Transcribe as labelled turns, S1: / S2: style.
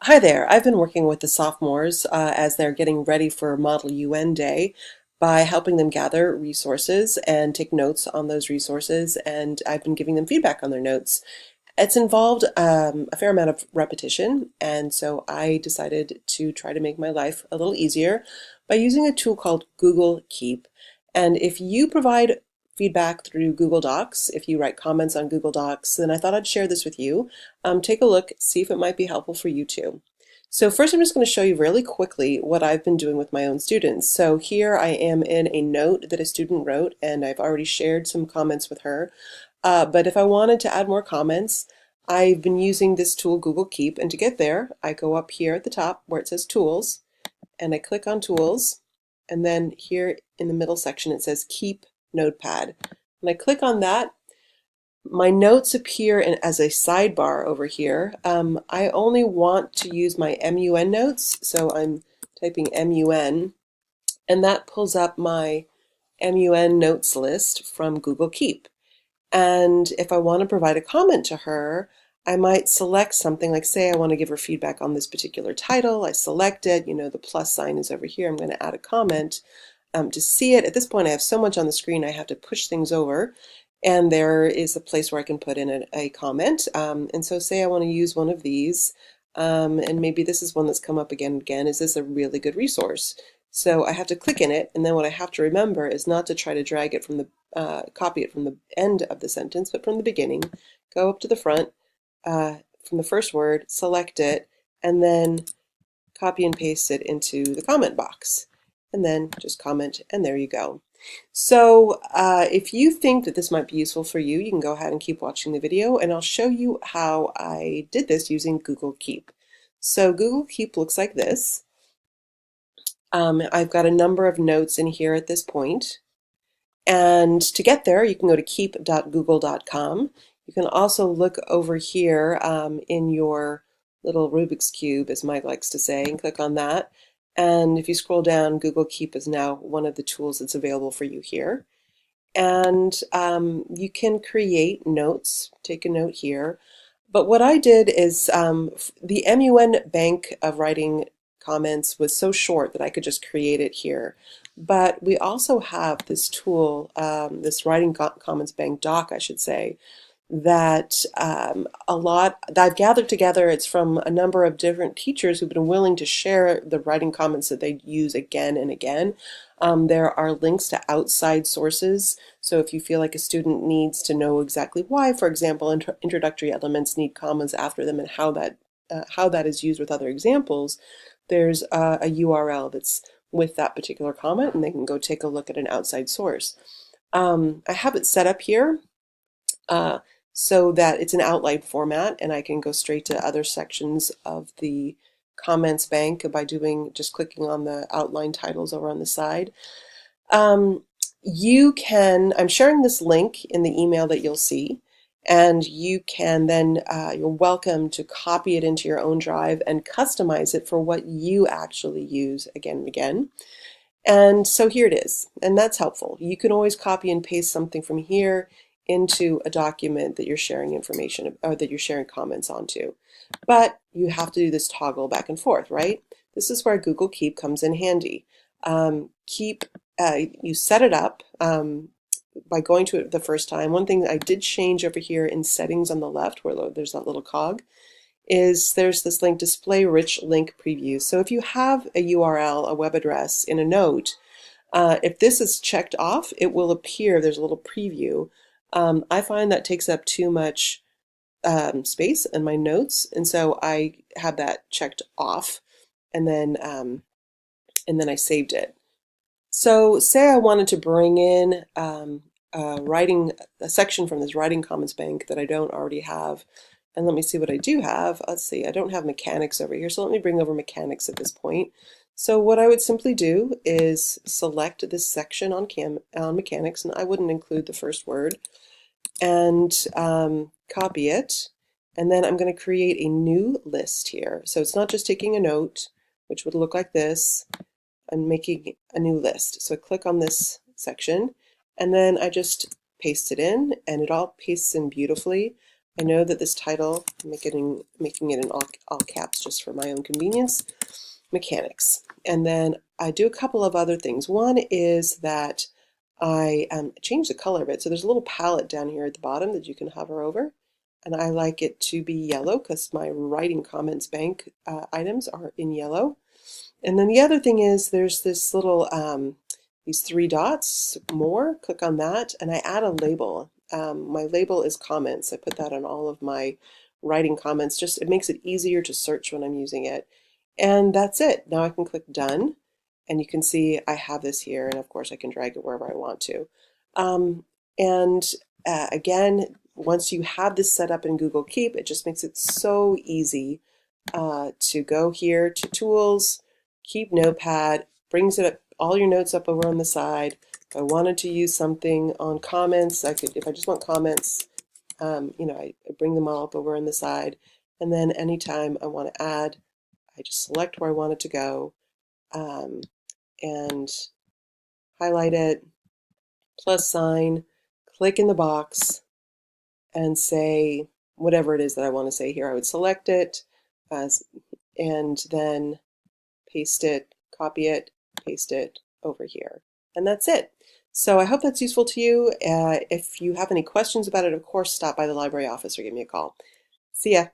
S1: Hi there. I've been working with the sophomores as they're getting ready for Model UN Day by helping them gather resources and take notes on those resources, and I've been giving them feedback on their notes. It's involved a fair amount of repetition, and so I decided to try to make my life a little easier by using a tool called Google Keep. And if you provide feedback through Google Docs, if you write comments on Google Docs, then I thought I'd share this with you. Take a look, see if it might be helpful for you too. So first I'm just going to show you really quickly what I've been doing with my own students. So here I am in a note that a student wrote, and I've already shared some comments with her. But if I wanted to add more comments, I've been using this tool, Google Keep, and to get there, I go up here at the top where it says Tools, and I click on Tools, and then here in the middle section it says Keep Notepad. When I click on that, my notes appear as a sidebar over here. I only want to use my MUN notes, so I'm typing MUN, and that pulls up my MUN notes list from Google Keep. And if I want to provide a comment to her, I might select something like, say I want to give her feedback on this particular title. I select it, the plus sign is over here. I'm going to add a comment. To see it, at this point I have so much on the screen I have to push things over, and there is a place where I can put in a comment. And so say I want to use one of these, and maybe this is one that's come up again and again. Is this a really good resource? So I have to click in it, and then what I have to remember is not to try to drag it from the copy it from the end of the sentence, but from the beginning. Go up to the front, from the first word, select it, and then copy and paste it into the comment box. And then just comment, and there you go. So if you think that this might be useful for you, you can go ahead and keep watching the video, and I'll show you how I did this using Google Keep. So Google Keep looks like this. I've got a number of notes in here at this point. And to get there, you can go to keep.google.com. You can also look over here in your little Rubik's Cube, as Mike likes to say, and click on that. And if you scroll down, Google Keep is now one of the tools that's available for you here. And you can create notes, take a note here. But what I did is the MUN bank of writing comments was so short that I could just create it here. But we also have this tool, this writing comments bank doc, I should say, that that I've gathered together. It's from a number of different teachers who've been willing to share the writing comments that they use again and again. There are links to outside sources, so if you feel like a student needs to know exactly why, for example, introductory elements need commas after them and how that is used with other examples, there's a URL that's with that particular comment, and they can go take a look at an outside source. I have it set up here so that it's an outline format, and I can go straight to other sections of the comments bank by just clicking on the outline titles over on the side. I'm sharing this link in the email that you'll see, and you can then, you're welcome to copy it into your own drive and customize it for what you actually use again and again. And so here it is, and that's helpful. You can always copy and paste something from here into a document that you're sharing information or that you're sharing comments onto. But you have to do this toggle back and forth, right? This is where Google Keep comes in handy. You set it up by going to it the first time. One thing that I did change over here in settings on the left, where there's that little cog, is there's this link, display rich link preview. So if you have a URL, a web address in a note, if this is checked off, it will appear, there's a little preview. I find that takes up too much space in my notes, and so I have that checked off, and then I saved it. So say I wanted to bring in a section from this writing comments bank that I don't already have. And let me see what I do have. Let's see, I don't have mechanics over here, so let me bring over mechanics at this point. So what I would simply do is select this section on mechanics, and I wouldn't include the first word, and copy it. And then I'm going to create a new list here. So it's not just taking a note, which would look like this. I'm making a new list. So I click on this section, and then I just paste it in, and it all pastes in beautifully. I know that this title, I'm making it in all caps just for my own convenience, mechanics. And then I do a couple of other things. One is that I change the color of it. So there's a little palette down here at the bottom that you can hover over. And I like it to be yellow because my writing comments bank items are in yellow. And then the other thing is there's this little, these three dots, more, click on that, and I add a label. My label is comments. I put that on all of my writing comments. Just it makes it easier to search when I'm using it. And that's it. Now I can click done, and you can see I have this here, and of course I can drag it wherever I want to. And again, once you have this set up in Google Keep, it just makes it so easy to go here to Tools, Keep Notepad, brings it up, all your notes up over on the side. If I wanted to use something on comments, I could, if I just want comments, I bring them all up over on the side. And then anytime I want to add, I just select where I want it to go and highlight it, plus sign, click in the box, and say whatever it is that I want to say here. I would select it and then paste it, copy it, paste it over here. And that's it. So I hope that's useful to you. If you have any questions about it, of course, stop by the library office or give me a call. See ya.